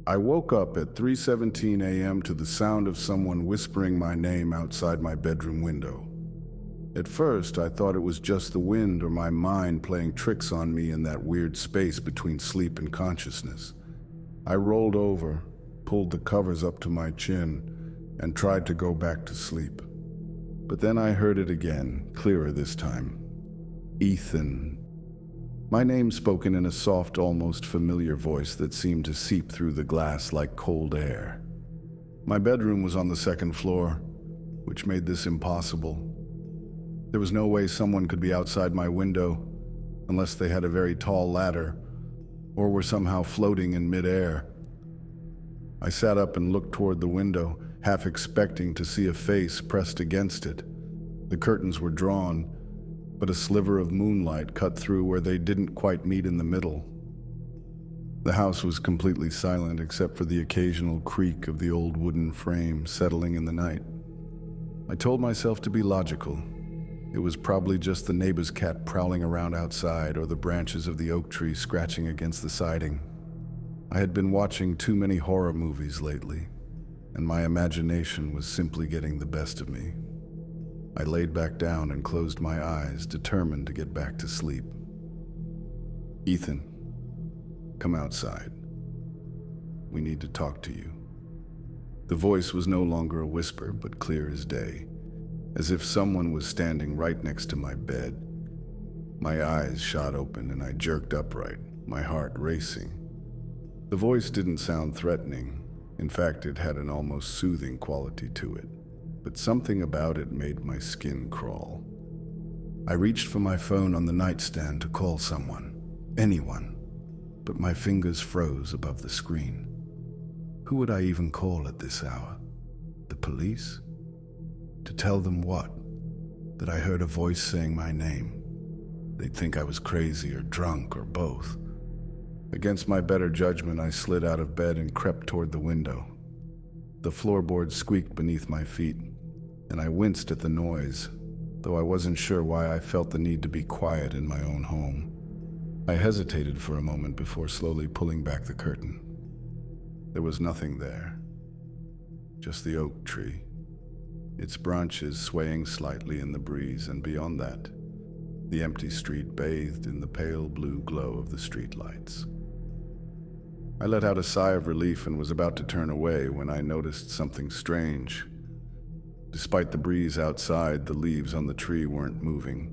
I woke up at 3:17 a.m. to the sound of someone whispering my name outside my bedroom window. At first, I thought it was just the wind or my mind playing tricks on me in that weird space between sleep and consciousness. I rolled over, pulled the covers up to my chin, and tried to go back to sleep. But then I heard it again, clearer this time. Ethan. My name spoken in a soft, almost familiar voice that seemed to seep through the glass like cold air. My bedroom was on the second floor, which made this impossible. There was no way someone could be outside my window unless they had a very tall ladder or were somehow floating in midair. I sat up and looked toward the window, half expecting to see a face pressed against it. The curtains were drawn, but a sliver of moonlight cut through where they didn't quite meet in the middle. The house was completely silent except for the occasional creak of the old wooden frame settling in the night. I told myself to be logical. It was probably just the neighbor's cat prowling around outside or the branches of the oak tree scratching against the siding. I had been watching too many horror movies lately, and my imagination was simply getting the best of me. I laid back down and closed my eyes, determined to get back to sleep. Ethan, come outside. We need to talk to you. The voice was no longer a whisper, but clear as day, as if someone was standing right next to my bed. My eyes shot open and I jerked upright, my heart racing. The voice didn't sound threatening. In fact, it had an almost soothing quality to it. But something about it made my skin crawl. I reached for my phone on the nightstand to call someone, anyone, but my fingers froze above the screen. Who would I even call at this hour? The police? To tell them what? That I heard a voice saying my name. They'd think I was crazy or drunk or both. Against my better judgment, I slid out of bed and crept toward the window. The floorboards squeaked beneath my feet, and I winced at the noise, though I wasn't sure why I felt the need to be quiet in my own home. I hesitated for a moment before slowly pulling back the curtain. There was nothing there, just the oak tree, its branches swaying slightly in the breeze, and beyond that, the empty street bathed in the pale blue glow of the streetlights. I let out a sigh of relief and was about to turn away when I noticed something strange. Despite the breeze outside, the leaves on the tree weren't moving.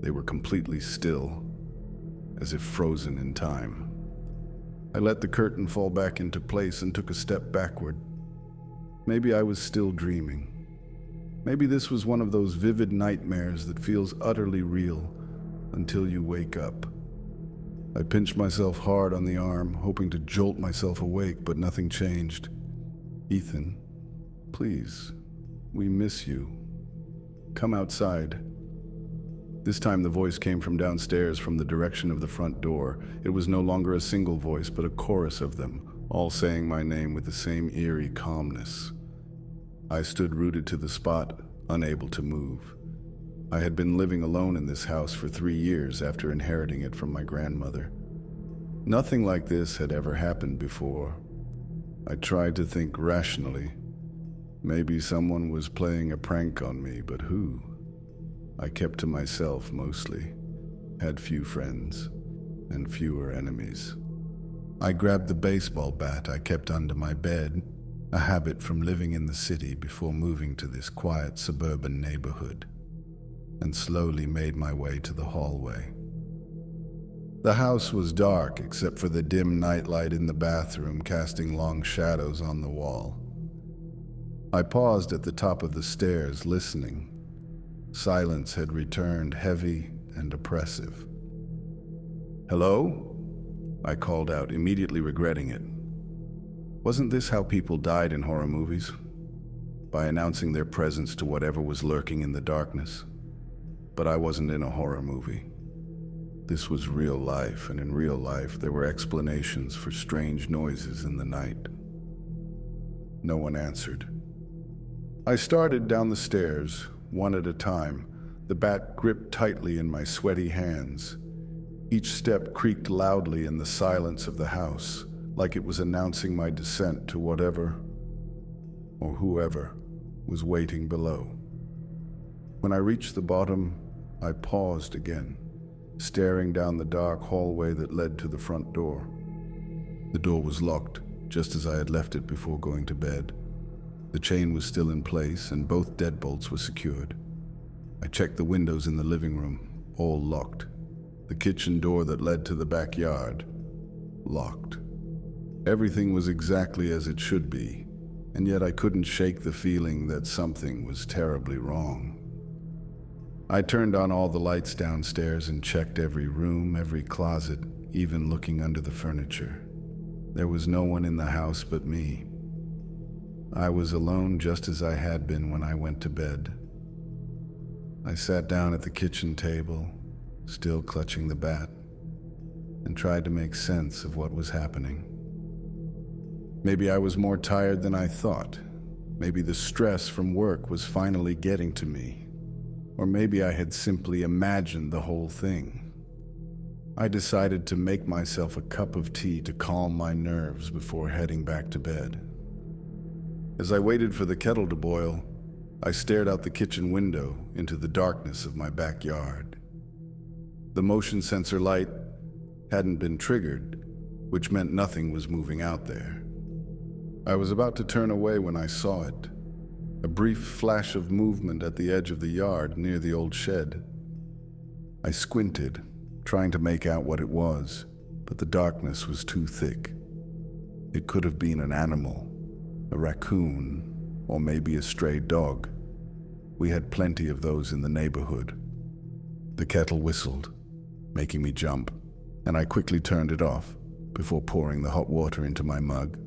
They were completely still, as if frozen in time. I let the curtain fall back into place and took a step backward. Maybe I was still dreaming. Maybe this was one of those vivid nightmares that feels utterly real until you wake up. I pinched myself hard on the arm, hoping to jolt myself awake, but nothing changed. Ethan, please, we miss you. Come outside. This time the voice came from downstairs from the direction of the front door. It was no longer a single voice, but a chorus of them, all saying my name with the same eerie calmness. I stood rooted to the spot, unable to move. I had been living alone in this house for 3 years after inheriting it from my grandmother. Nothing like this had ever happened before. I tried to think rationally. Maybe someone was playing a prank on me, but who? I kept to myself mostly, had few friends, and fewer enemies. I grabbed the baseball bat I kept under my bed, a habit from living in the city before moving to this quiet suburban neighborhood, and slowly made my way to the hallway. The house was dark except for the dim nightlight in the bathroom casting long shadows on the wall. I paused at the top of the stairs, listening. Silence had returned, heavy and oppressive. "Hello?" I called out, immediately regretting it. Wasn't this how people died in horror movies? By announcing their presence to whatever was lurking in the darkness? But I wasn't in a horror movie. This was real life, and in real life there were explanations for strange noises in the night. No one answered. I started down the stairs, one at a time, the bat gripped tightly in my sweaty hands. Each step creaked loudly in the silence of the house, like it was announcing my descent to whatever or whoever was waiting below. When I reached the bottom, I paused again, staring down the dark hallway that led to the front door. The door was locked, just as I had left it before going to bed. The chain was still in place, and both deadbolts were secured. I checked the windows in the living room, all locked. The kitchen door that led to the backyard, locked. Everything was exactly as it should be, and yet I couldn't shake the feeling that something was terribly wrong. I turned on all the lights downstairs and checked every room, every closet, even looking under the furniture. There was no one in the house but me. I was alone just as I had been when I went to bed. I sat down at the kitchen table, still clutching the bat, and tried to make sense of what was happening. Maybe I was more tired than I thought. Maybe the stress from work was finally getting to me. Or maybe I had simply imagined the whole thing. I decided to make myself a cup of tea to calm my nerves before heading back to bed. As I waited for the kettle to boil, I stared out the kitchen window into the darkness of my backyard. The motion sensor light hadn't been triggered, which meant nothing was moving out there. I was about to turn away when I saw it. A brief flash of movement at the edge of the yard near the old shed. I squinted, trying to make out what it was, but the darkness was too thick. It could have been an animal, a raccoon, or maybe a stray dog. We had plenty of those in the neighborhood. The kettle whistled, making me jump, and I quickly turned it off before pouring the hot water into my mug.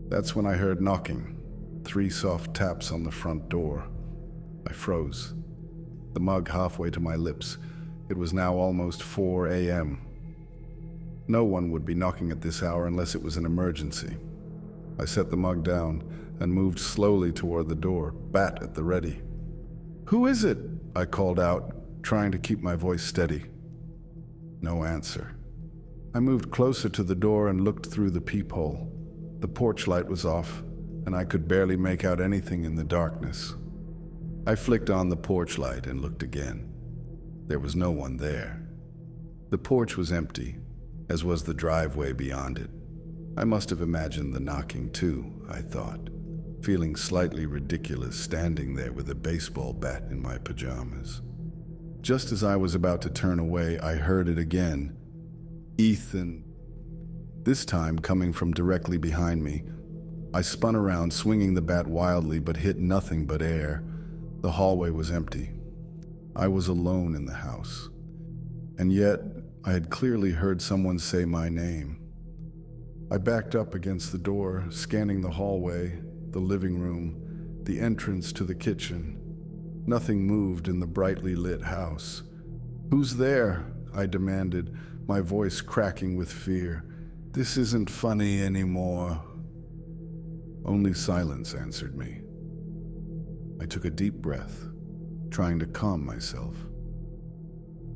That's when I heard knocking, 3 soft taps on the front door. I froze, the mug halfway to my lips. It was now almost 4 a.m. No one would be knocking at this hour unless it was an emergency. I set the mug down and moved slowly toward the door, bat at the ready. "Who is it?" I called out, trying to keep my voice steady. No answer. I moved closer to the door and looked through the peephole. The porch light was off, and I could barely make out anything in the darkness. I flicked on the porch light and looked again. There was no one there. The porch was empty, as was the driveway beyond it. I must have imagined the knocking too, I thought, feeling slightly ridiculous standing there with a baseball bat in my pajamas. Just as I was about to turn away, I heard it again. "Ethan." This time coming from directly behind me. I spun around, swinging the bat wildly, but hit nothing but air. The hallway was empty. I was alone in the house. And yet, I had clearly heard someone say my name. I backed up against the door, scanning the hallway, the living room, the entrance to the kitchen. Nothing moved in the brightly lit house. "Who's there?" I demanded, my voice cracking with fear. "This isn't funny anymore." Only silence answered me. I took a deep breath, trying to calm myself.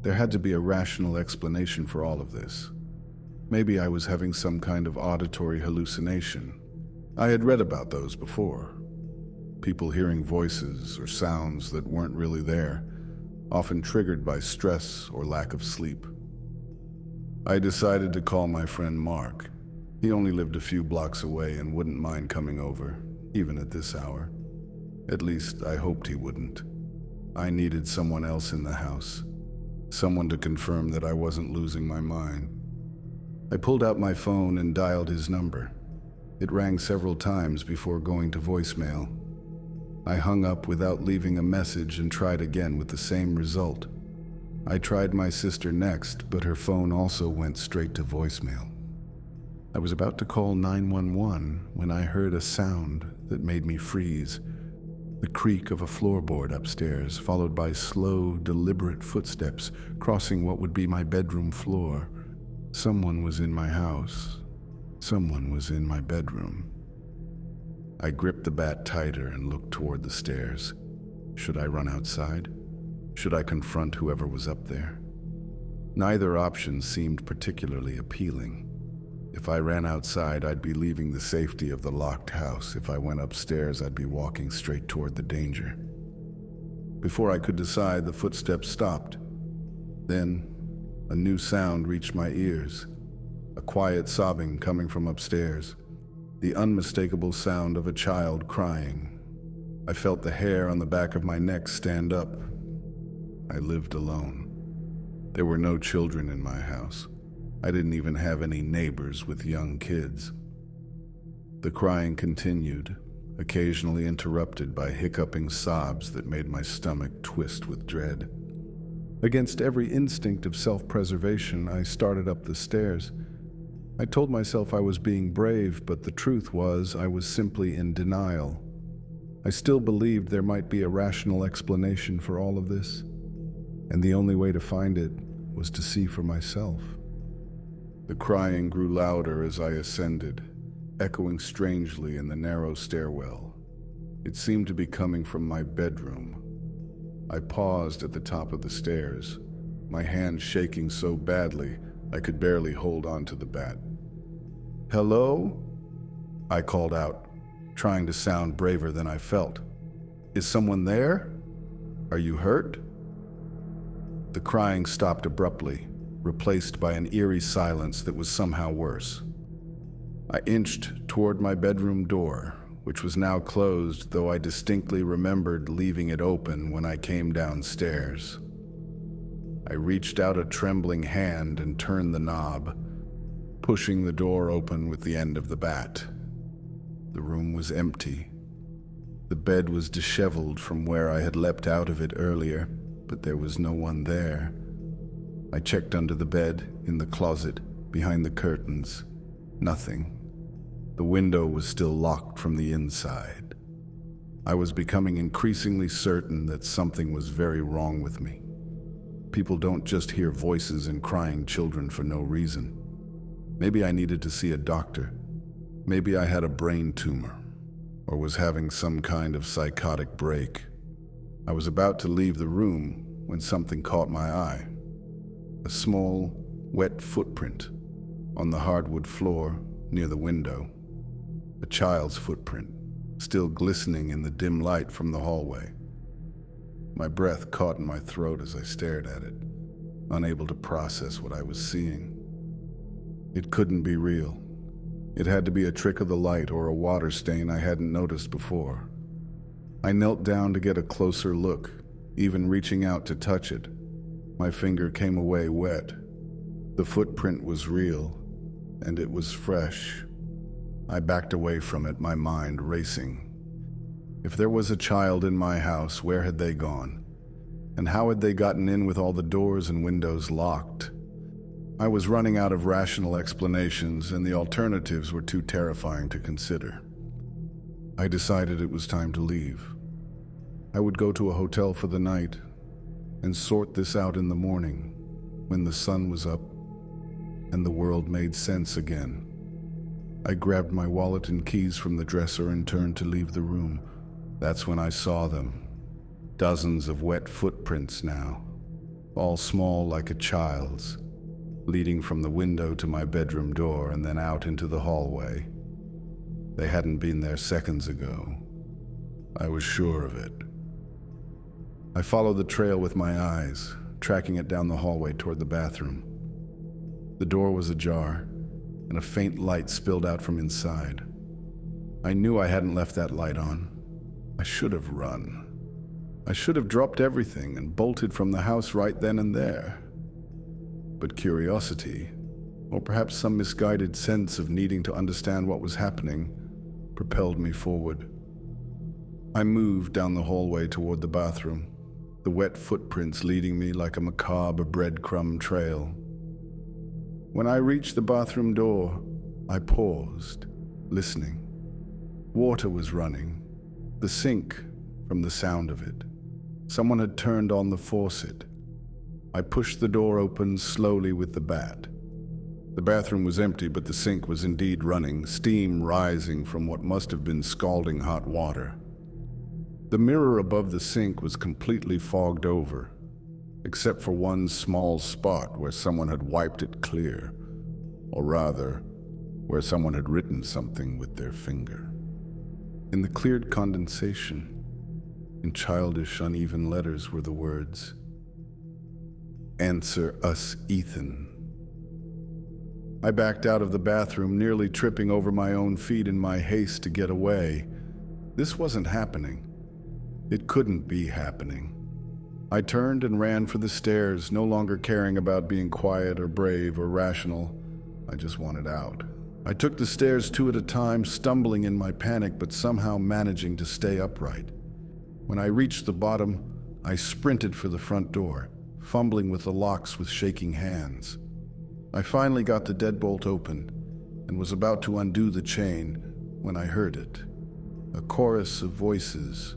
There had to be a rational explanation for all of this. Maybe I was having some kind of auditory hallucination. I had read about those before. People hearing voices or sounds that weren't really there, often triggered by stress or lack of sleep. I decided to call my friend Mark. He only lived a few blocks away and wouldn't mind coming over, even at this hour. At least, I hoped he wouldn't. I needed someone else in the house, someone to confirm that I wasn't losing my mind. I pulled out my phone and dialed his number. It rang several times before going to voicemail. I hung up without leaving a message and tried again with the same result. I tried my sister next, but her phone also went straight to voicemail. I was about to call 911 when I heard a sound that made me freeze. The creak of a floorboard upstairs, followed by slow, deliberate footsteps crossing what would be my bedroom floor. Someone was in my house. Someone was in my bedroom. I gripped the bat tighter and looked toward the stairs. Should I run outside? Should I confront whoever was up there? Neither option seemed particularly appealing. If I ran outside, I'd be leaving the safety of the locked house. If I went upstairs, I'd be walking straight toward the danger. Before I could decide, the footsteps stopped. Then, a new sound reached my ears. A quiet sobbing coming from upstairs. The unmistakable sound of a child crying. I felt the hair on the back of my neck stand up. I lived alone. There were no children in my house. I didn't even have any neighbors with young kids. The crying continued, occasionally interrupted by hiccuping sobs that made my stomach twist with dread. Against every instinct of self-preservation, I started up the stairs. I told myself I was being brave, but the truth was I was simply in denial. I still believed there might be a rational explanation for all of this, and the only way to find it was to see for myself. The crying grew louder as I ascended, echoing strangely in the narrow stairwell. It seemed to be coming from my bedroom. I paused at the top of the stairs, my hand shaking so badly I could barely hold on to the bat. "Hello?" I called out, trying to sound braver than I felt. "Is someone there? Are you hurt?" The crying stopped abruptly, replaced by an eerie silence that was somehow worse. I inched toward my bedroom door, which was now closed, though I distinctly remembered leaving it open when I came downstairs. I reached out a trembling hand and turned the knob, pushing the door open with the end of the bat. The room was empty. The bed was disheveled from where I had leapt out of it earlier, but there was no one there. I checked under the bed, in the closet, behind the curtains. Nothing. The window was still locked from the inside. I was becoming increasingly certain that something was very wrong with me. People don't just hear voices and crying children for no reason. Maybe I needed to see a doctor. Maybe I had a brain tumor, or was having some kind of psychotic break. I was about to leave the room when something caught my eye. A small, wet footprint on the hardwood floor near the window. A child's footprint, still glistening in the dim light from the hallway. My breath caught in my throat as I stared at it, unable to process what I was seeing. It couldn't be real. It had to be a trick of the light or a water stain I hadn't noticed before. I knelt down to get a closer look, even reaching out to touch it. My finger came away wet. The footprint was real, and it was fresh. I backed away from it, my mind racing. If there was a child in my house, where had they gone? And how had they gotten in with all the doors and windows locked? I was running out of rational explanations, and the alternatives were too terrifying to consider. I decided it was time to leave. I would go to a hotel for the night and sort this out in the morning, when the sun was up and the world made sense again. I grabbed my wallet and keys from the dresser and turned to leave the room. That's when I saw them. Dozens of wet footprints now, all small like a child's, leading from the window to my bedroom door and then out into the hallway. They hadn't been there seconds ago. I was sure of it. I followed the trail with my eyes, tracking it down the hallway toward the bathroom. The door was ajar, and a faint light spilled out from inside. I knew I hadn't left that light on. I should have run. I should have dropped everything and bolted from the house right then and there. But curiosity, or perhaps some misguided sense of needing to understand what was happening, propelled me forward. I moved down the hallway toward the bathroom, the wet footprints leading me like a macabre breadcrumb trail. When I reached the bathroom door, I paused, listening. Water was running, the sink from the sound of it. Someone had turned on the faucet. I pushed the door open slowly with the bat. The bathroom was empty, but the sink was indeed running, steam rising from what must have been scalding hot water. The mirror above the sink was completely fogged over, except for one small spot where someone had wiped it clear, or rather, where someone had written something with their finger. In the cleared condensation, in childish, uneven letters were the words, "Answer us, Ethan." I backed out of the bathroom, nearly tripping over my own feet in my haste to get away. This wasn't happening. It couldn't be happening. I turned and ran for the stairs, no longer caring about being quiet or brave or rational. I just wanted out. I took the stairs 2 at a time, stumbling in my panic, but somehow managing to stay upright. When I reached the bottom, I sprinted for the front door, fumbling with the locks with shaking hands. I finally got the deadbolt open and was about to undo the chain when I heard it. A chorus of voices,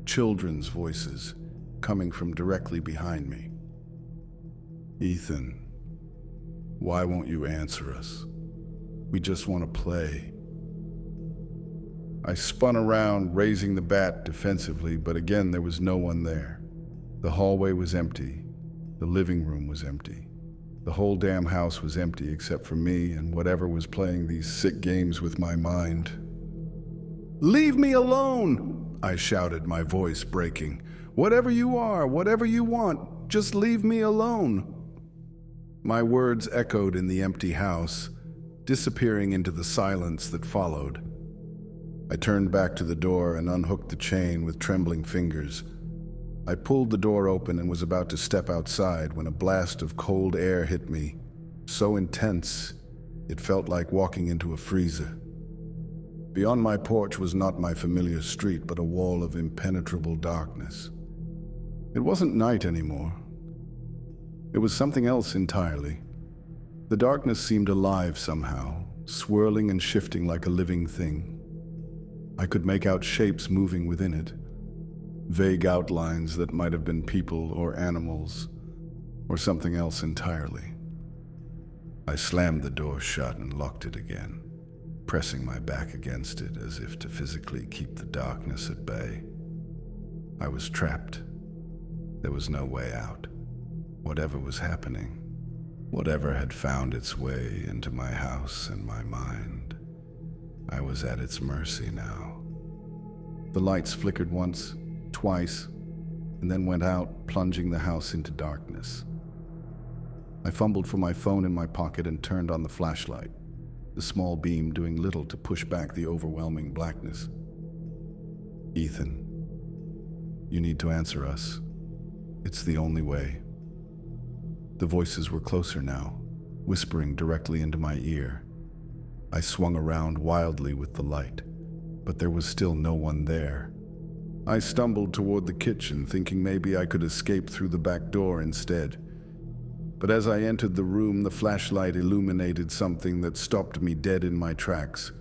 children's voices, coming from directly behind me. "Ethan, why won't you answer us? We just want to play." I spun around, raising the bat defensively, but again there was no one there. The hallway was empty. The living room was empty. The whole damn house was empty except for me and whatever was playing these sick games with my mind. "Leave me alone!" I shouted, my voice breaking. "Whatever you are, whatever you want, just leave me alone." My words echoed in the empty house, disappearing into the silence that followed. I turned back to the door and unhooked the chain with trembling fingers. I pulled the door open and was about to step outside when a blast of cold air hit me, so intense it felt like walking into a freezer. Beyond my porch was not my familiar street, but a wall of impenetrable darkness. It wasn't night anymore. It was something else entirely. The darkness seemed alive somehow, swirling and shifting like a living thing. I could make out shapes moving within it, vague outlines that might have been people or animals, or something else entirely. I slammed the door shut and locked it again, pressing my back against it as if to physically keep the darkness at bay. I was trapped. There was no way out. Whatever was happening, whatever had found its way into my house and my mind, I was at its mercy now. The lights flickered once, twice, and then went out, plunging the house into darkness. I fumbled for my phone in my pocket and turned on the flashlight, the small beam doing little to push back the overwhelming blackness. "Ethan, you need to answer us. It's the only way." The voices were closer now, whispering directly into my ear. I swung around wildly with the light, but there was still no one there. I stumbled toward the kitchen, thinking maybe I could escape through the back door instead. But as I entered the room, the flashlight illuminated something that stopped me dead in my tracks.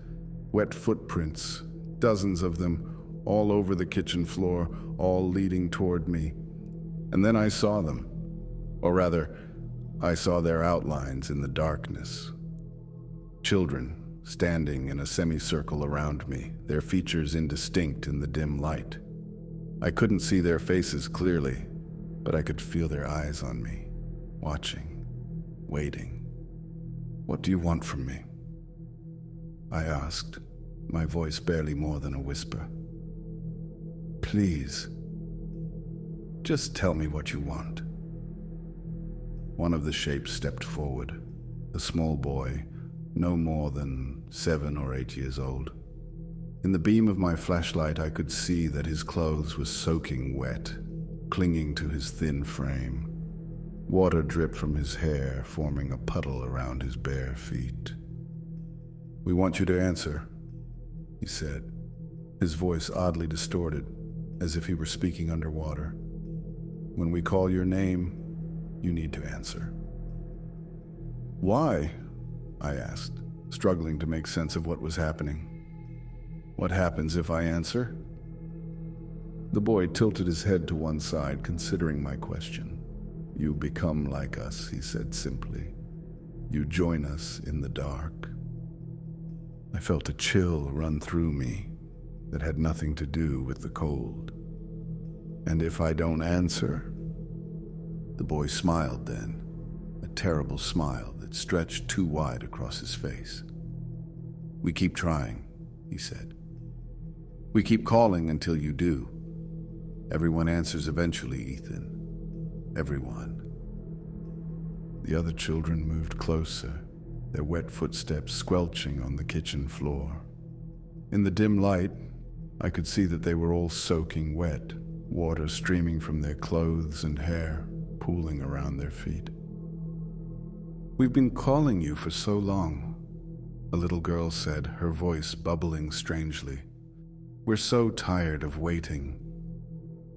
Wet footprints, dozens of them, all over the kitchen floor, all leading toward me. And then I saw them. Or rather, I saw their outlines in the darkness. Children, standing in a semicircle around me, their features indistinct in the dim light. I couldn't see their faces clearly, but I could feel their eyes on me, watching, waiting. "What do you want from me?" I asked, my voice barely more than a whisper. "Please, just tell me what you want." One of the shapes stepped forward, a small boy, no more than 7 or 8 years old. In the beam of my flashlight, I could see that his clothes were soaking wet, clinging to his thin frame. Water dripped from his hair, forming a puddle around his bare feet. "We want you to answer," he said, his voice oddly distorted, as if he were speaking underwater. "When we call your name, you need to answer." "Why?" I asked, struggling to make sense of what was happening. "What happens if I answer?" The boy tilted his head to one side, considering my question. "You become like us," he said simply. "You join us in the dark." I felt a chill run through me that had nothing to do with the cold. "And if I don't answer?" The boy smiled then, a terrible smile that stretched too wide across his face. "We keep trying," he said. "We keep calling until you do. Everyone answers eventually, Ethan. Everyone." The other children moved closer, their wet footsteps squelching on the kitchen floor. In the dim light, I could see that they were all soaking wet, water streaming from their clothes and hair, pooling around their feet. "We've been calling you for so long," a little girl said, her voice bubbling strangely. "We're so tired of waiting."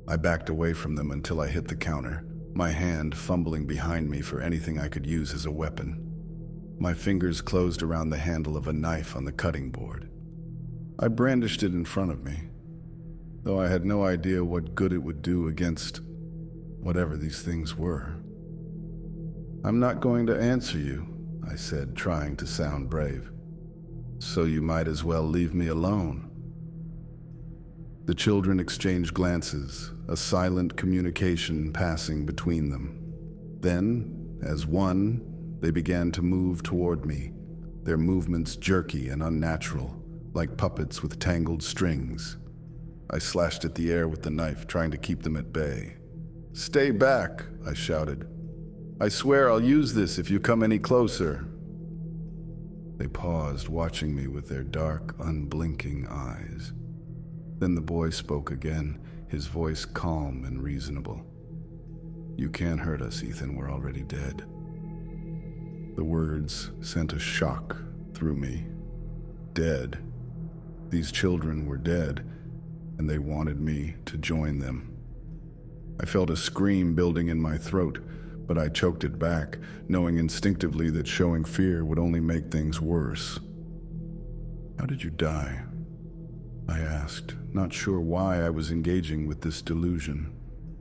I backed away from them until I hit the counter, my hand fumbling behind me for anything I could use as a weapon. My fingers closed around the handle of a knife on the cutting board. I brandished it in front of me, though I had no idea what good it would do against whatever these things were. "I'm not going to answer you," I said, trying to sound brave. "So you might as well leave me alone." The children exchanged glances, a silent communication passing between them. Then, as one, they began to move toward me, their movements jerky and unnatural, like puppets with tangled strings. I slashed at the air with the knife, trying to keep them at bay. "Stay back," I shouted. "I swear I'll use this if you come any closer." They paused, watching me with their dark, unblinking eyes. Then the boy spoke again, his voice calm and reasonable. "You can't hurt us, Ethan. We're already dead." The words sent a shock through me. Dead. These children were dead, and they wanted me to join them. I felt a scream building in my throat, but I choked it back, knowing instinctively that showing fear would only make things worse. "How did you die?" I asked, not sure why I was engaging with this delusion,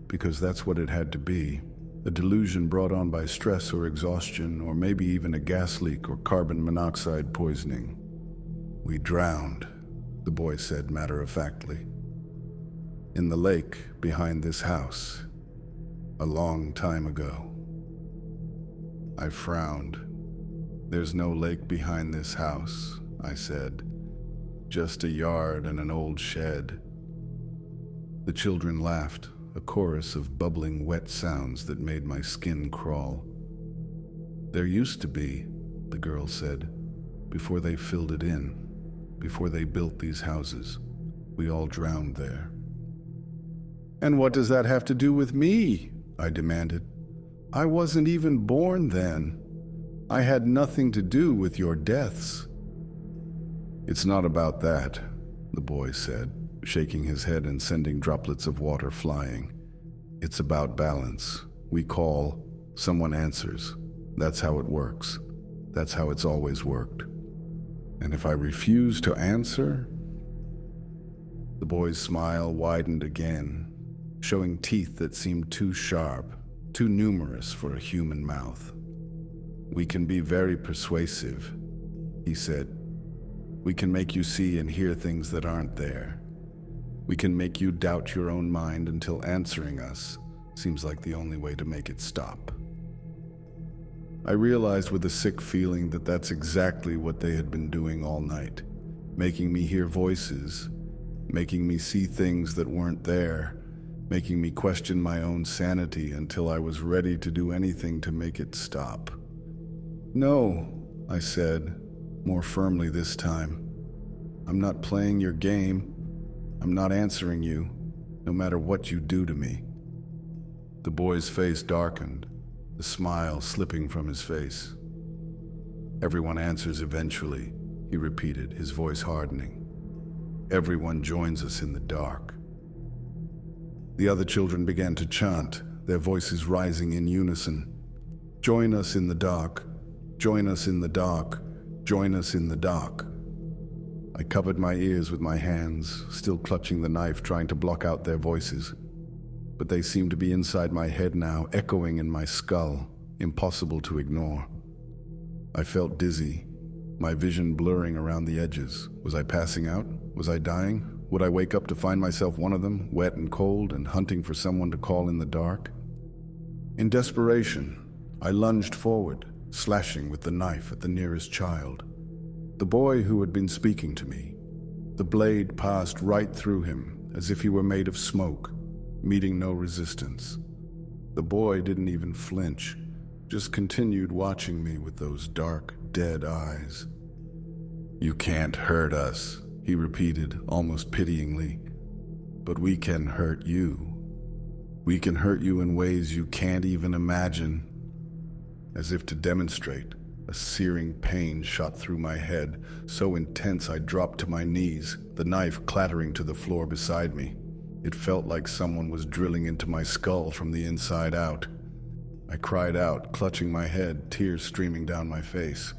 because that's what it had to be, a delusion brought on by stress or exhaustion, or maybe even a gas leak or carbon monoxide poisoning. "We drowned," the boy said matter-of-factly. "In the lake behind this house, a long time ago." I frowned. "There's no lake behind this house," I said. "Just a yard and an old shed." The children laughed, a chorus of bubbling wet sounds that made my skin crawl. "There used to be," the girl said, "before they filled it in, before they built these houses. We all drowned there." "And what does that have to do with me?" I demanded. "I wasn't even born then. I had nothing to do with your deaths." "It's not about that," the boy said, shaking his head and sending droplets of water flying. "It's about balance. We call, someone answers. That's how it works. That's how it's always worked. And if I refuse to answer?" The boy's smile widened again, showing teeth that seemed too sharp, too numerous for a human mouth. "We can be very persuasive," he said. "We can make you see and hear things that aren't there. We can make you doubt your own mind until answering us seems like the only way to make it stop." I realized with a sick feeling that that's exactly what they had been doing all night, making me hear voices, making me see things that weren't there, making me question my own sanity until I was ready to do anything to make it stop. "No," I said, more firmly this time. "I'm not playing your game. I'm not answering you, no matter what you do to me." The boy's face darkened, the smile slipping from his face. "Everyone answers eventually," he repeated, his voice hardening. "Everyone joins us in the dark." The other children began to chant, their voices rising in unison. "Join us in the dark. Join us in the dark. Join us in the dark." I covered my ears with my hands, still clutching the knife, trying to block out their voices. But they seemed to be inside my head now, echoing in my skull, impossible to ignore. I felt dizzy, my vision blurring around the edges. Was I passing out? Was I dying? Would I wake up to find myself one of them, wet and cold, and hunting for someone to call in the dark? In desperation, I lunged forward, slashing with the knife at the nearest child. The boy who had been speaking to me. The blade passed right through him, as if he were made of smoke, meeting no resistance. The boy didn't even flinch, just continued watching me with those dark, dead eyes. "You can't hurt us," he repeated, almost pityingly. "But we can hurt you. We can hurt you in ways you can't even imagine." As if to demonstrate, a searing pain shot through my head, so intense I dropped to my knees, the knife clattering to the floor beside me. It felt like someone was drilling into my skull from the inside out. I cried out, clutching my head, tears streaming down my face.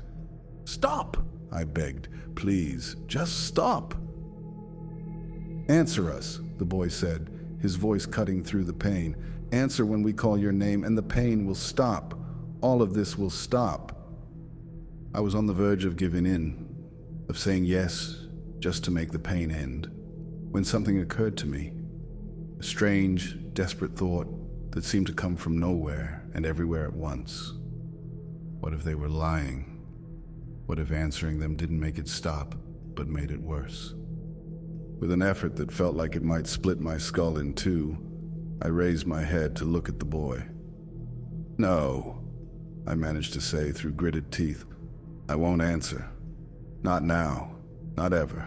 "Stop!" I begged. "Please, just stop." "Answer us," the boy said, his voice cutting through the pain. "Answer when we call your name and the pain will stop. All of this will stop." I was on the verge of giving in, of saying yes, just to make the pain end, when something occurred to me. A strange, desperate thought that seemed to come from nowhere and everywhere at once. What if they were lying? What if answering them didn't make it stop, but made it worse? With an effort that felt like it might split my skull in two, I raised my head to look at the boy. "No," I managed to say through gritted teeth. "I won't answer. Not now. Not ever."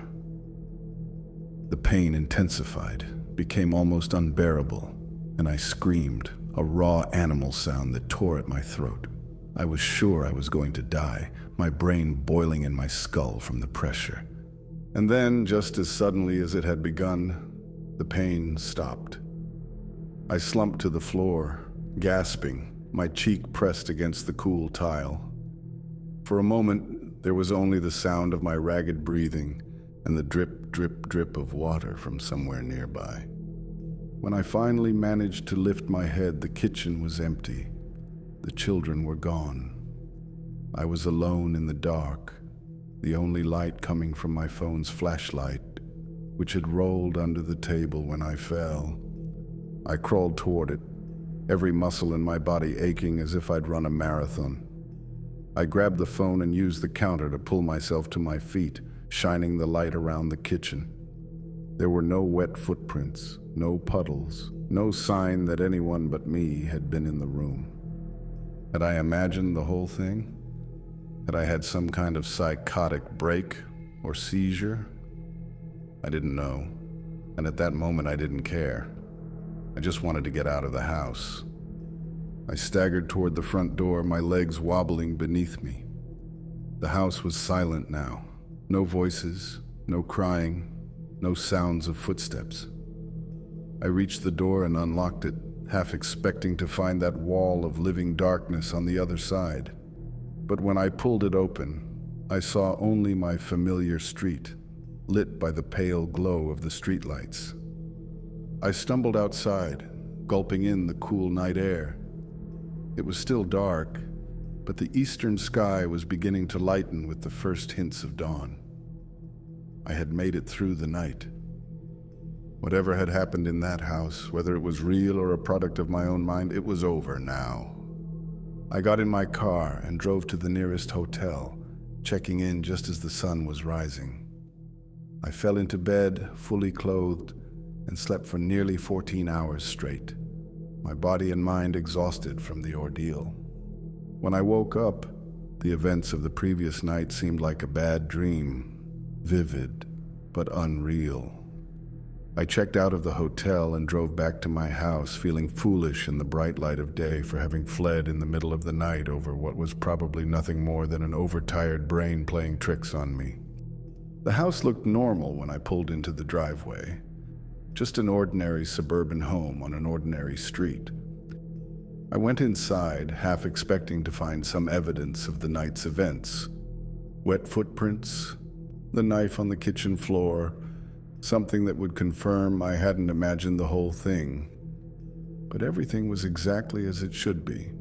The pain intensified, became almost unbearable, and I screamed, a raw animal sound that tore at my throat. I was sure I was going to die, my brain boiling in my skull from the pressure. And then, just as suddenly as it had begun, the pain stopped. I slumped to the floor, gasping, my cheek pressed against the cool tile. For a moment, there was only the sound of my ragged breathing and the drip, drip, drip of water from somewhere nearby. When I finally managed to lift my head, the kitchen was empty. The children were gone. I was alone in the dark, the only light coming from my phone's flashlight, which had rolled under the table when I fell. I crawled toward it, every muscle in my body aching as if I'd run a marathon. I grabbed the phone and used the counter to pull myself to my feet, shining the light around the kitchen. There were no wet footprints, no puddles, no sign that anyone but me had been in the room. Had I imagined the whole thing? Had I had some kind of psychotic break or seizure? I didn't know, and at that moment I didn't care. I just wanted to get out of the house. I staggered toward the front door, my legs wobbling beneath me. The house was silent now. No voices, no crying, no sounds of footsteps. I reached the door and unlocked it, half expecting to find that wall of living darkness on the other side. But when I pulled it open, I saw only my familiar street, lit by the pale glow of the streetlights. I stumbled outside, gulping in the cool night air. It was still dark, but the eastern sky was beginning to lighten with the first hints of dawn. I had made it through the night. Whatever had happened in that house, whether it was real or a product of my own mind, it was over now. I got in my car and drove to the nearest hotel, checking in just as the sun was rising. I fell into bed, fully clothed, and slept for nearly 14 hours straight, my body and mind exhausted from the ordeal. When I woke up, the events of the previous night seemed like a bad dream, vivid but unreal. I checked out of the hotel and drove back to my house, feeling foolish in the bright light of day for having fled in the middle of the night over what was probably nothing more than an overtired brain playing tricks on me. The house looked normal when I pulled into the driveway. Just an ordinary suburban home on an ordinary street. I went inside, half expecting to find some evidence of the night's events. Wet footprints, the knife on the kitchen floor, something that would confirm I hadn't imagined the whole thing. But everything was exactly as it should be.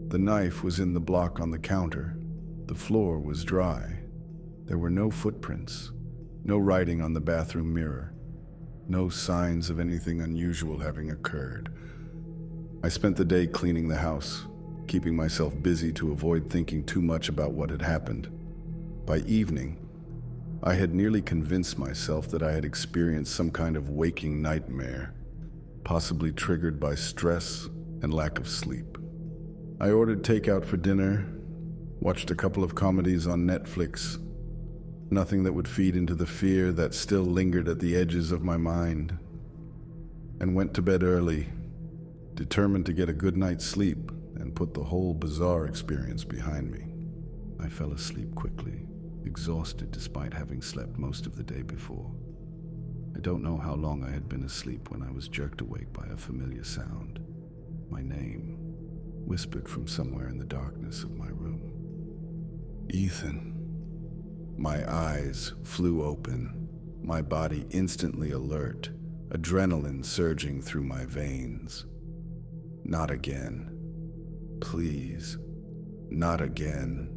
The knife was in the block on the counter. The floor was dry. There were no footprints, no writing on the bathroom mirror, no signs of anything unusual having occurred. I spent the day cleaning the house, keeping myself busy to avoid thinking too much about what had happened. By evening, I had nearly convinced myself that I had experienced some kind of waking nightmare, possibly triggered by stress and lack of sleep. I ordered takeout for dinner, watched a couple of comedies on Netflix, nothing that would feed into the fear that still lingered at the edges of my mind, and went to bed early, determined to get a good night's sleep and put the whole bizarre experience behind me. I fell asleep quickly, exhausted despite having slept most of the day before. I don't know how long I had been asleep when I was jerked awake by a familiar sound. My name, whispered from somewhere in the darkness of my room. Ethan. My eyes flew open, my body instantly alert, adrenaline surging through my veins. Not again. Please, not again.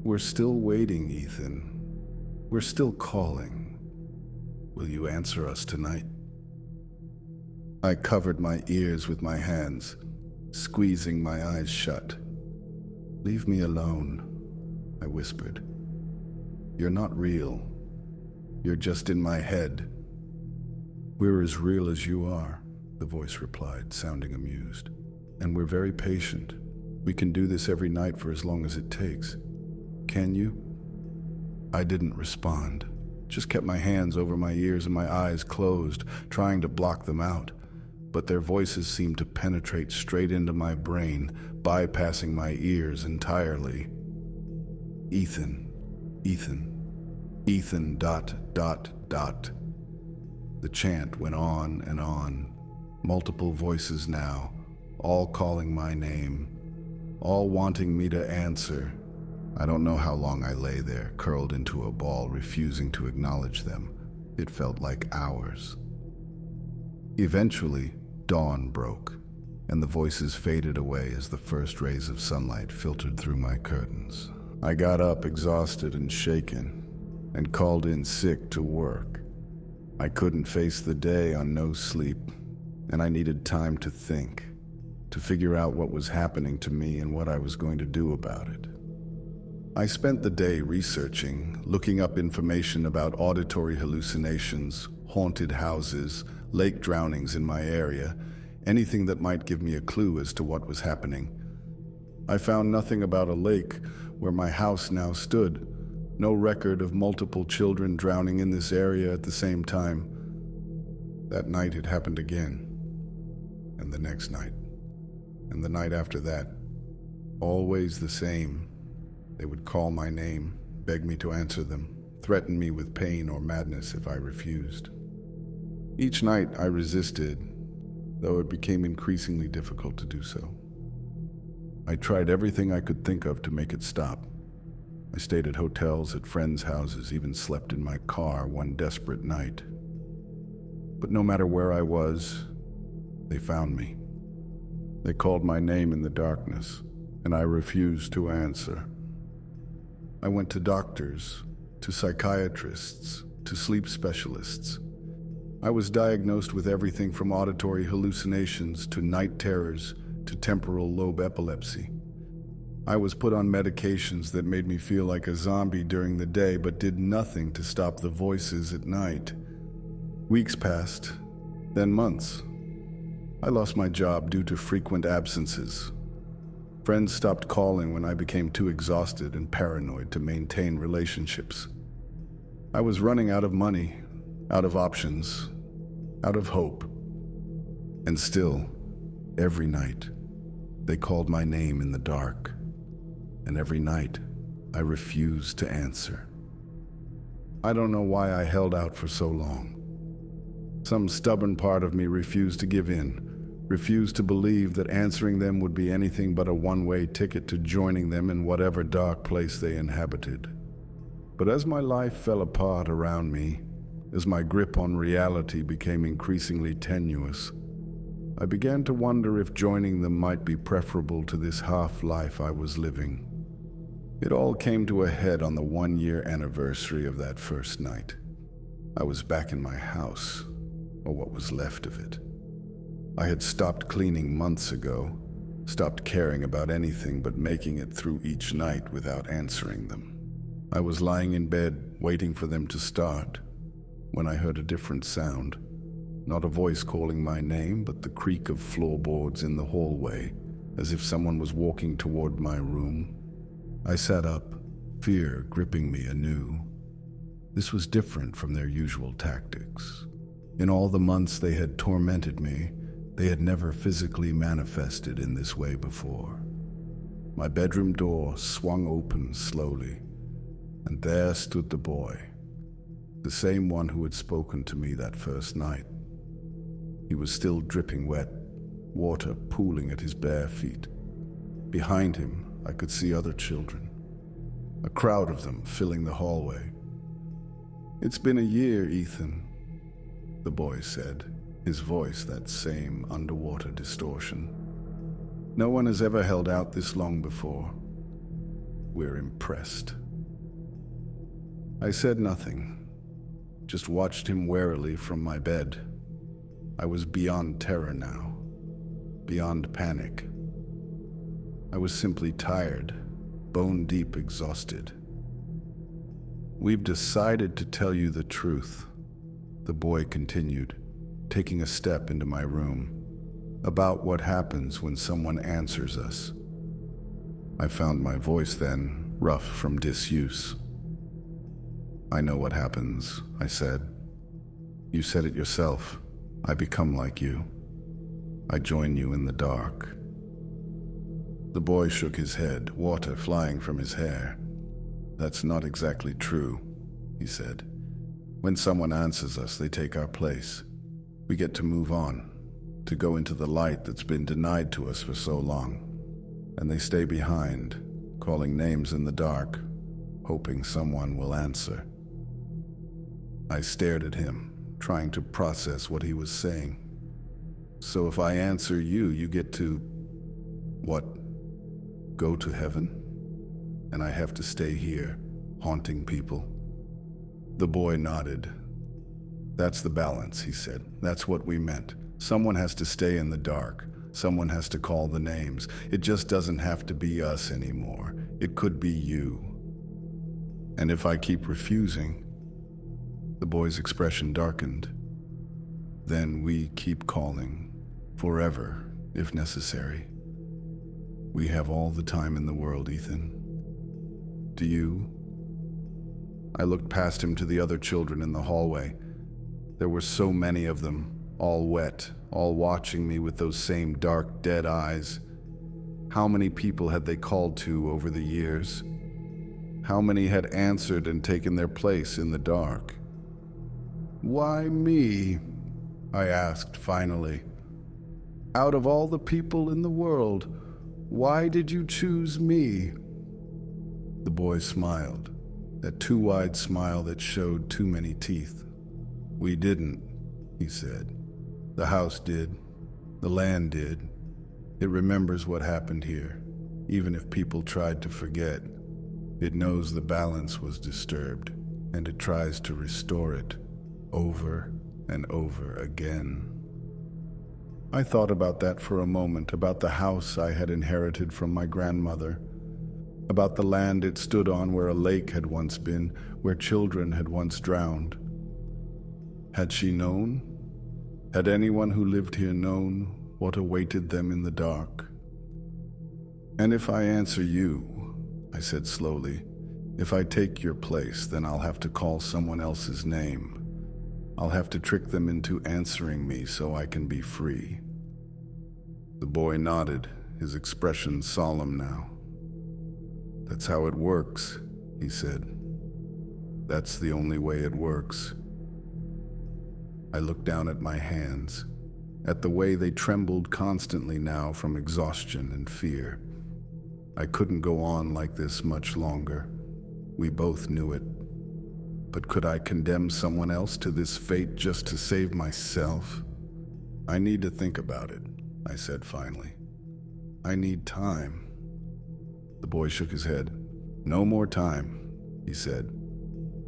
We're still waiting, Ethan. We're still calling. Will you answer us tonight? I covered my ears with my hands, squeezing my eyes shut. Leave me alone, I whispered. You're not real. You're just in my head. We're as real as you are, the voice replied, sounding amused. And we're very patient. We can do this every night for as long as it takes. Can you? I didn't respond, just kept my hands over my ears and my eyes closed, trying to block them out. But their voices seemed to penetrate straight into my brain, bypassing my ears entirely. Ethan. Ethan, ... The chant went on, multiple voices now, all calling my name, all wanting me to answer. I don't know how long I lay there, curled into a ball, refusing to acknowledge them. It felt like hours. Eventually, dawn broke, and the voices faded away as the first rays of sunlight filtered through my curtains. I got up exhausted and shaken, and called in sick to work. I couldn't face the day on no sleep, and I needed time to think, to figure out what was happening to me and what I was going to do about it. I spent the day researching, looking up information about auditory hallucinations, haunted houses, lake drownings in my area, anything that might give me a clue as to what was happening. I found nothing about a lake where my house now stood, no record of multiple children drowning in this area at the same time. That night it happened again, and the next night, and the night after that. Always the same. They would call my name, beg me to answer them, threaten me with pain or madness if I refused. Each night I resisted, though it became increasingly difficult to do so. I tried everything I could think of to make it stop. I stayed at hotels, at friends' houses, even slept in my car one desperate night. But no matter where I was, they found me. They called my name in the darkness, and I refused to answer. I went to doctors, to psychiatrists, to sleep specialists. I was diagnosed with everything from auditory hallucinations to night terrors to temporal lobe epilepsy. I was put on medications that made me feel like a zombie during the day but did nothing to stop the voices at night. Weeks passed, then months. I lost my job due to frequent absences. Friends stopped calling when I became too exhausted and paranoid to maintain relationships. I was running out of money, out of options, out of hope. And still, every night, they called my name in the dark. And every night, I refused to answer. I don't know why I held out for so long. Some stubborn part of me refused to give in, refused to believe that answering them would be anything but a one-way ticket to joining them in whatever dark place they inhabited. But as my life fell apart around me, as my grip on reality became increasingly tenuous, I began to wonder if joining them might be preferable to this half-life I was living. It all came to a head on the 1-year anniversary of that first night. I was back in my house, or what was left of it. I had stopped cleaning months ago, stopped caring about anything but making it through each night without answering them. I was lying in bed, waiting for them to start, when I heard a different sound. Not a voice calling my name, but the creak of floorboards in the hallway, as if someone was walking toward my room. I sat up, fear gripping me anew. This was different from their usual tactics. In all the months they had tormented me, they had never physically manifested in this way before. My bedroom door swung open slowly, and there stood the boy, the same one who had spoken to me that first night. He was still dripping wet, water pooling at his bare feet. Behind him, I could see other children, a crowd of them filling the hallway. "It's been a year, Ethan," the boy said, his voice that same underwater distortion. "No one has ever held out this long before. We're impressed." I said nothing, just watched him warily from my bed. I was beyond terror now, beyond panic. I was simply tired, bone-deep exhausted. "We've decided to tell you the truth," the boy continued, taking a step into my room, "about what happens when someone answers us." I found my voice then rough from disuse. "I know what happens," I said. "You said it yourself. I become like you. I join you in the dark." The boy shook his head, water flying from his hair. "That's not exactly true," he said. "When someone answers us, they take our place. We get to move on, to go into the light that's been denied to us for so long. And they stay behind, calling names in the dark, hoping someone will answer." I stared at him, trying to process what he was saying. "So if I answer you, you get to, what, go to heaven? And I have to stay here, haunting people?" The boy nodded. "That's the balance," he said. "That's what we meant. Someone has to stay in the dark. Someone has to call the names. It just doesn't have to be us anymore. It could be you. And if I keep refusing..." The boy's expression darkened. "Then we keep calling, forever, if necessary. We have all the time in the world, Ethan. Do you?" I looked past him to the other children in the hallway. There were so many of them, all wet, all watching me with those same dark, dead eyes. How many people had they called to over the years? How many had answered and taken their place in the dark? "Why me?" I asked finally. "Out of all the people in the world, why did you choose me?" The boy smiled, that too wide smile that showed too many teeth. "We didn't," he said. "The house did. The land did. It remembers what happened here, even if people tried to forget. It knows the balance was disturbed, and it tries to restore it, over and over again." I thought about that for a moment, about the house I had inherited from my grandmother, about the land it stood on where a lake had once been, where children had once drowned. Had she known? Had anyone who lived here known what awaited them in the dark? "And if I answer you," I said slowly, "if I take your place, then I'll have to call someone else's name. I'll have to trick them into answering me so I can be free." The boy nodded, his expression solemn now. "That's how it works," he said. "That's the only way it works." I looked down at my hands, at the way they trembled constantly now from exhaustion and fear. I couldn't go on like this much longer. We both knew it. But could I condemn someone else to this fate just to save myself? "I need to think about it," I said finally. "I need time." The boy shook his head. "No more time," he said.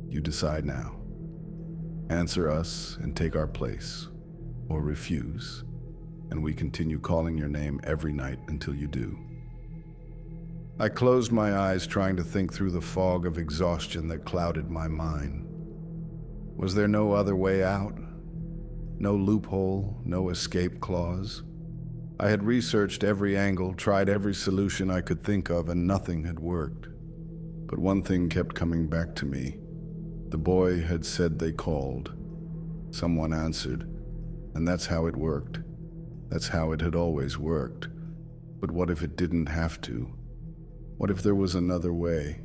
"You decide now. Answer us and take our place, or refuse, and we continue calling your name every night until you do." I closed my eyes, trying to think through the fog of exhaustion that clouded my mind. Was there no other way out? No loophole, no escape clause? I had researched every angle, tried every solution I could think of, and nothing had worked. But one thing kept coming back to me. The boy had said they called. Someone answered, and that's how it worked. That's how it had always worked. But what if it didn't have to? What if there was another way?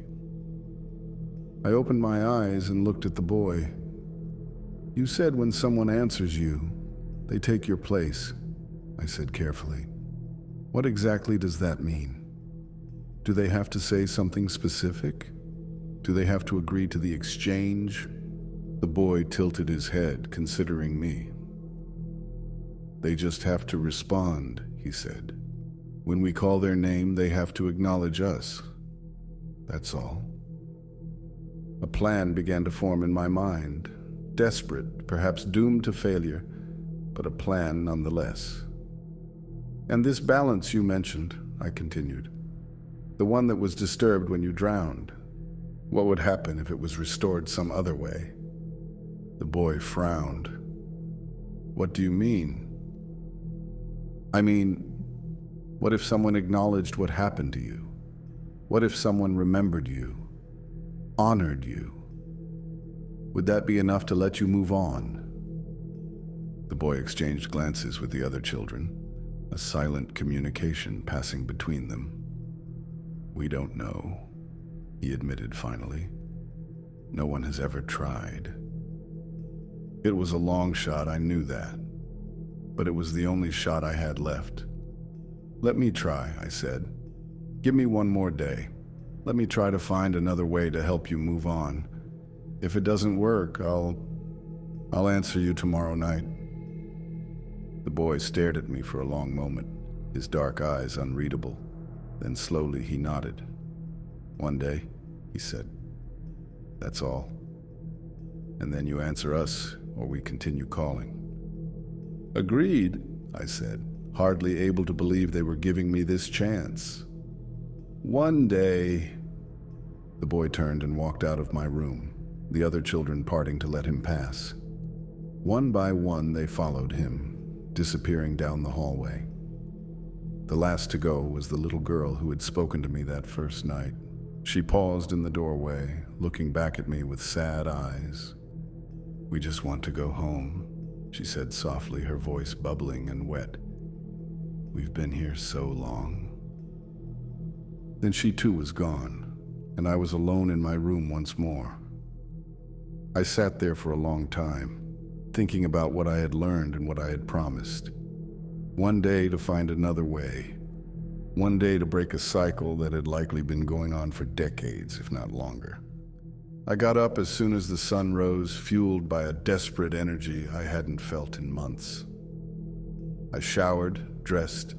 I opened my eyes and looked at the boy. You said when someone answers you, they take your place, I said carefully. What exactly does that mean? Do they have to say something specific? Do they have to agree to the exchange? The boy tilted his head, considering me. They just have to respond, he said. When we call their name, they have to acknowledge us. That's all. A plan began to form in my mind. Desperate, perhaps doomed to failure, but a plan nonetheless. And this balance you mentioned, I continued, the one that was disturbed when you drowned, what would happen if it was restored some other way? The boy frowned. What do you mean? I mean, what if someone acknowledged what happened to you? What if someone remembered you, honored you? Would that be enough to let you move on? The boy exchanged glances with the other children, a silent communication passing between them. We don't know, he admitted finally. No one has ever tried. It was a long shot, I knew that, but it was the only shot I had left. Let me try, I said. Give me one more day. Let me try to find another way to help you move on. If it doesn't work, I'll answer you tomorrow night. The boy stared at me for a long moment, his dark eyes unreadable. Then slowly he nodded. One day, he said. That's all. And then you answer us, or we continue calling. Agreed, I said, hardly able to believe they were giving me this chance. One day, the boy turned and walked out of my room, the other children parting to let him pass. One by one, they followed him, disappearing down the hallway. The last to go was the little girl who had spoken to me that first night. She paused in the doorway, looking back at me with sad eyes. We just want to go home, she said softly, her voice bubbling and wet. We've been here so long. Then she too was gone, and I was alone in my room once more. I sat there for a long time, thinking about what I had learned and what I had promised. One day to find another way. One day to break a cycle that had likely been going on for decades, if not longer. I got up as soon as the sun rose, fueled by a desperate energy I hadn't felt in months. I showered, dressed,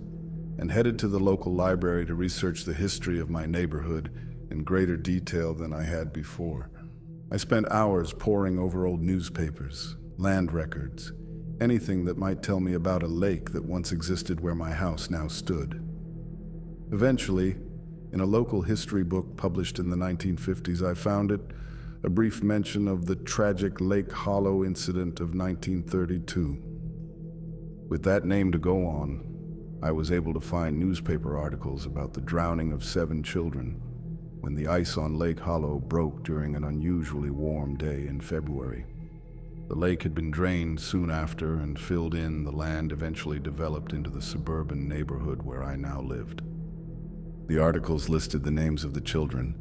and headed to the local library to research the history of my neighborhood in greater detail than I had before. I spent hours poring over old newspapers, land records, anything that might tell me about a lake that once existed where my house now stood. Eventually, in a local history book published in the 1950s, I found it, a brief mention of the tragic Lake Hollow incident of 1932. With that name to go on, I was able to find newspaper articles about the drowning of 7 children when the ice on Lake Hollow broke during an unusually warm day in February. The lake had been drained soon after and filled in. The land eventually developed into the suburban neighborhood where I now lived. The articles listed the names of the children,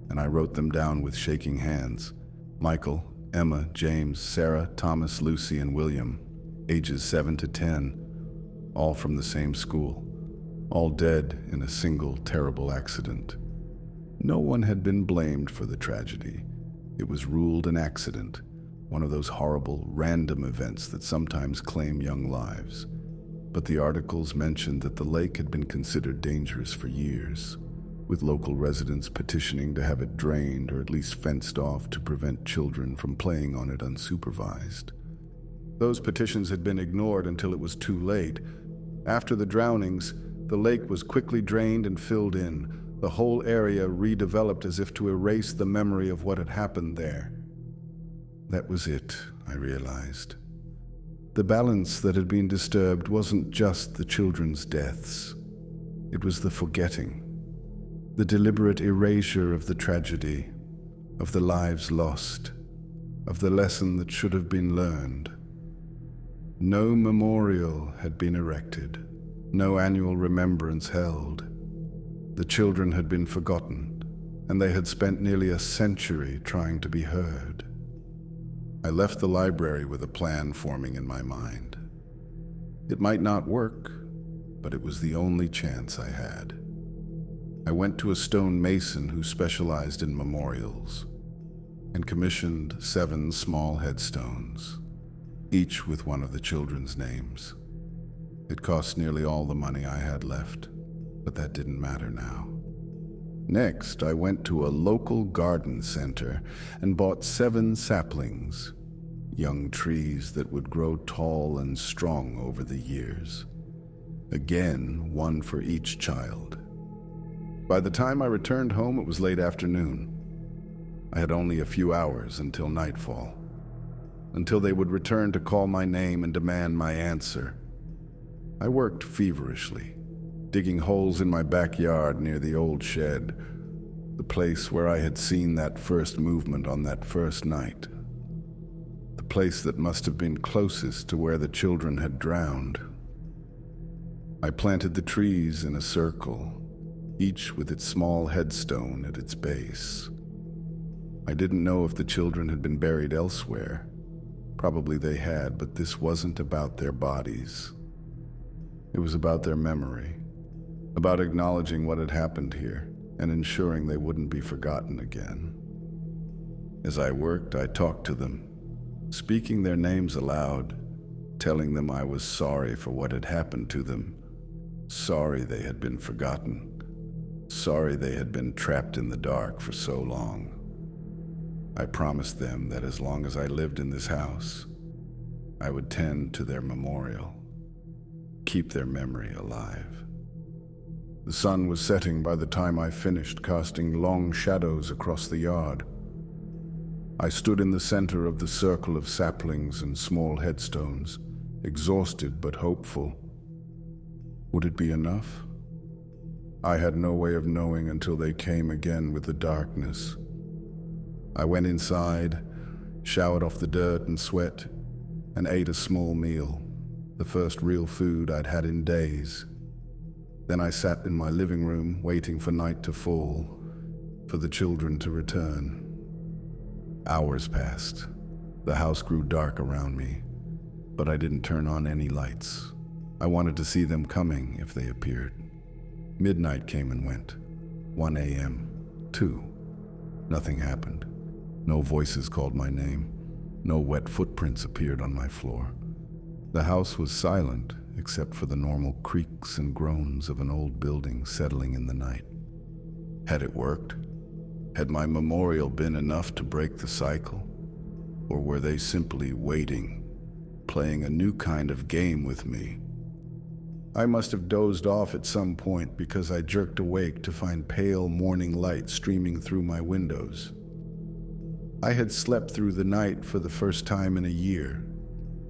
and I wrote them down with shaking hands. Michael, Emma, James, Sarah, Thomas, Lucy, and William, ages 7 to 10, all from the same school, all dead in a single terrible accident. No one had been blamed for the tragedy. It was ruled an accident, one of those horrible, random events that sometimes claim young lives. But the articles mentioned that the lake had been considered dangerous for years, with local residents petitioning to have it drained or at least fenced off to prevent children from playing on it unsupervised. Those petitions had been ignored until it was too late. After the drownings, the lake was quickly drained and filled in, The whole area redeveloped as if to erase the memory of what had happened there. That was it, I realized. The balance that had been disturbed wasn't just the children's deaths. It was the forgetting, the deliberate erasure of the tragedy, of the lives lost, of the lesson that should have been learned. No memorial had been erected, no annual remembrance held. The children had been forgotten, and they had spent nearly a century trying to be heard. I left the library with a plan forming in my mind. It might not work, but it was the only chance I had. I went to a stone mason who specialized in memorials and commissioned 7 small headstones, each with one of the children's names. It cost nearly all the money I had left, but that didn't matter now. Next, I went to a local garden center and bought 7 saplings, young trees that would grow tall and strong over the years. Again, one for each child. By the time I returned home, it was late afternoon. I had only a few hours until nightfall, until they would return to call my name and demand my answer. I worked feverishly, digging holes in my backyard near the old shed, the place where I had seen that first movement on that first night, the place that must have been closest to where the children had drowned. I planted the trees in a circle, each with its small headstone at its base. I didn't know if the children had been buried elsewhere. Probably they had, but this wasn't about their bodies. It was about their memory, about acknowledging what had happened here and ensuring they wouldn't be forgotten again. As I worked, I talked to them, speaking their names aloud, telling them I was sorry for what had happened to them, sorry they had been forgotten, sorry they had been trapped in the dark for so long. I promised them that as long as I lived in this house, I would tend to their memorial, keep their memory alive. The sun was setting by the time I finished, casting long shadows across the yard. I stood in the center of the circle of saplings and small headstones, exhausted but hopeful. Would it be enough? I had no way of knowing until they came again with the darkness. I went inside, showered off the dirt and sweat, and ate a small meal, the first real food I'd had in days. Then I sat in my living room, waiting for night to fall, for the children to return. Hours passed. The house grew dark around me, but I didn't turn on any lights. I wanted to see them coming if they appeared. Midnight came and went. 1 a.m., 2. Nothing happened. No voices called my name. No wet footprints appeared on my floor. The house was silent, except for the normal creaks and groans of an old building settling in the night. Had it worked? Had my memorial been enough to break the cycle? Or were they simply waiting, playing a new kind of game with me? I must have dozed off at some point because I jerked awake to find pale morning light streaming through my windows. I had slept through the night for the first time in a year.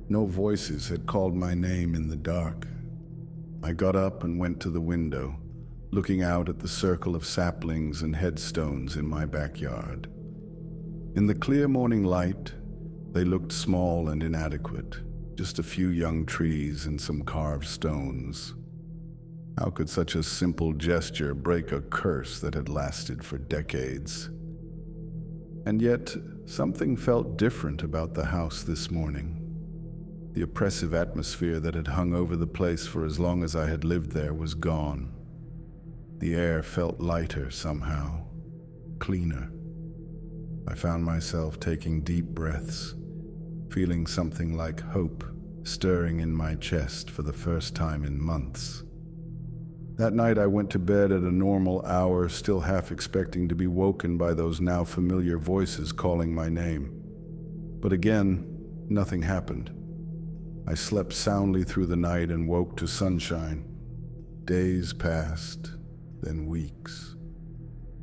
No voices had called my name in the dark. I got up and went to the window, looking out at the circle of saplings and headstones in my backyard. In the clear morning light, they looked small and inadequate, just a few young trees and some carved stones. How could such a simple gesture break a curse that had lasted for decades? And yet, something felt different about the house this morning. The oppressive atmosphere that had hung over the place for as long as I had lived there was gone. The air felt lighter somehow, cleaner. I found myself taking deep breaths, feeling something like hope stirring in my chest for the first time in months. That night I went to bed at a normal hour, still half expecting to be woken by those now familiar voices calling my name. But again, nothing happened. I slept soundly through the night and woke to sunshine. Days passed, then weeks.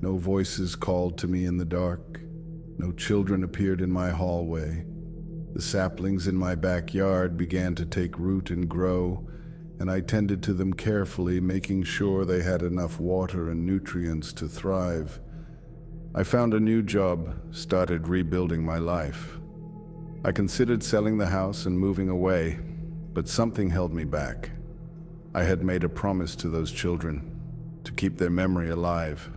No voices called to me in the dark. No children appeared in my hallway. The saplings in my backyard began to take root and grow, and I tended to them carefully, making sure they had enough water and nutrients to thrive. I found a new job, started rebuilding my life. I considered selling the house and moving away, but something held me back. I had made a promise to those children to keep their memory alive,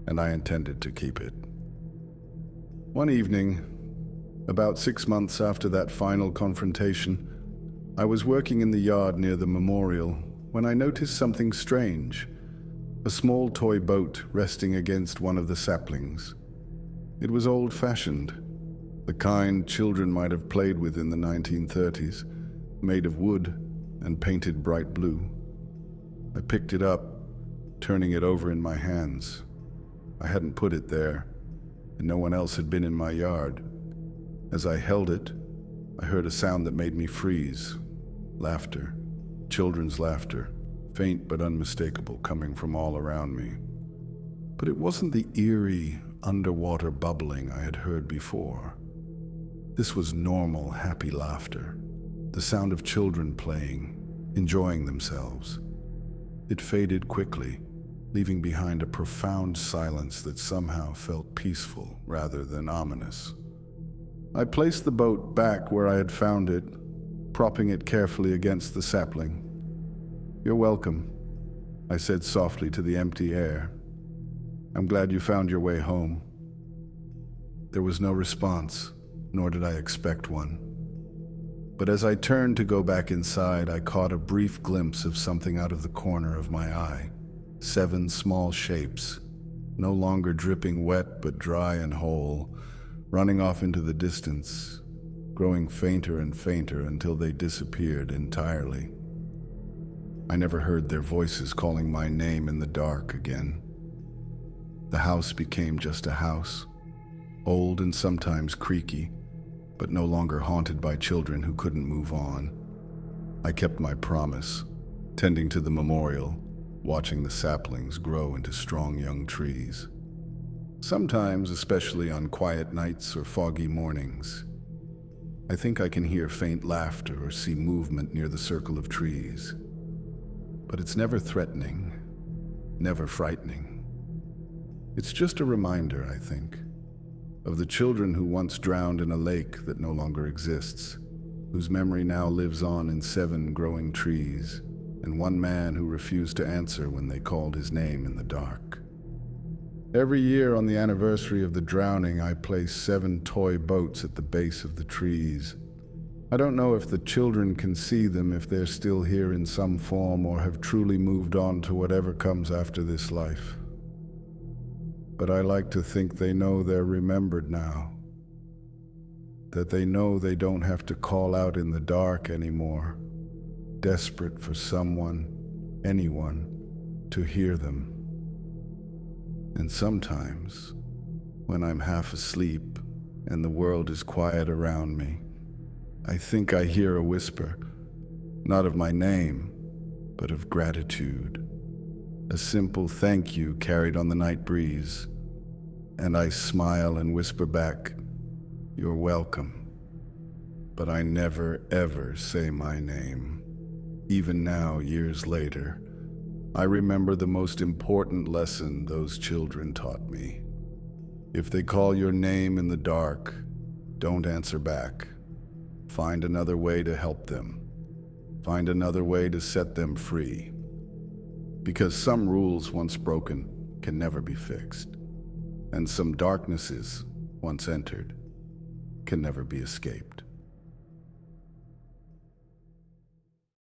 and I intended to keep it. One evening, about 6 months after that final confrontation, I was working in the yard near the memorial when I noticed something strange, a small toy boat resting against one of the saplings. It was old-fashioned, the kind children might have played with in the 1930s, made of wood and painted bright blue. I picked it up, turning it over in my hands. I hadn't put it there, and no one else had been in my yard. As I held it, I heard a sound that made me freeze. Laughter, children's laughter, faint but unmistakable, coming from all around me. But it wasn't the eerie, underwater bubbling I had heard before. This was normal, happy laughter, the sound of children playing, enjoying themselves. It faded quickly, leaving behind a profound silence that somehow felt peaceful rather than ominous. I placed the boat back where I had found it, propping it carefully against the sapling. "You're welcome," I said softly to the empty air. "I'm glad you found your way home." There was no response, nor did I expect one. But as I turned to go back inside, I caught a brief glimpse of something out of the corner of my eye. 7 small shapes, no longer dripping wet but dry and whole, running off into the distance, growing fainter and fainter until they disappeared entirely. I never heard their voices calling my name in the dark again. The house became just a house, old and sometimes creaky, but no longer haunted by children who couldn't move on. I kept my promise, tending to the memorial, watching the saplings grow into strong young trees. Sometimes, especially on quiet nights or foggy mornings, I think I can hear faint laughter or see movement near the circle of trees. But it's never threatening, never frightening. It's just a reminder, I think, of the children who once drowned in a lake that no longer exists, whose memory now lives on in 7 growing trees, and one man who refused to answer when they called his name in the dark. Every year on the anniversary of the drowning, I place 7 toy boats at the base of the trees. I don't know if the children can see them, if they're still here in some form, or have truly moved on to whatever comes after this life. But I like to think they know they're remembered now, that they know they don't have to call out in the dark anymore, desperate for someone, anyone, to hear them. And sometimes, when I'm half asleep and the world is quiet around me, I think I hear a whisper, not of my name, but of gratitude. A simple thank you carried on the night breeze, and I smile and whisper back, "You're welcome." But I never ever say my name. Even now, years later, I remember the most important lesson those children taught me. If they call your name in the dark, don't answer back. Find another way to help them. Find another way to set them free. Because some rules once broken can never be fixed, and some darknesses once entered can never be escaped.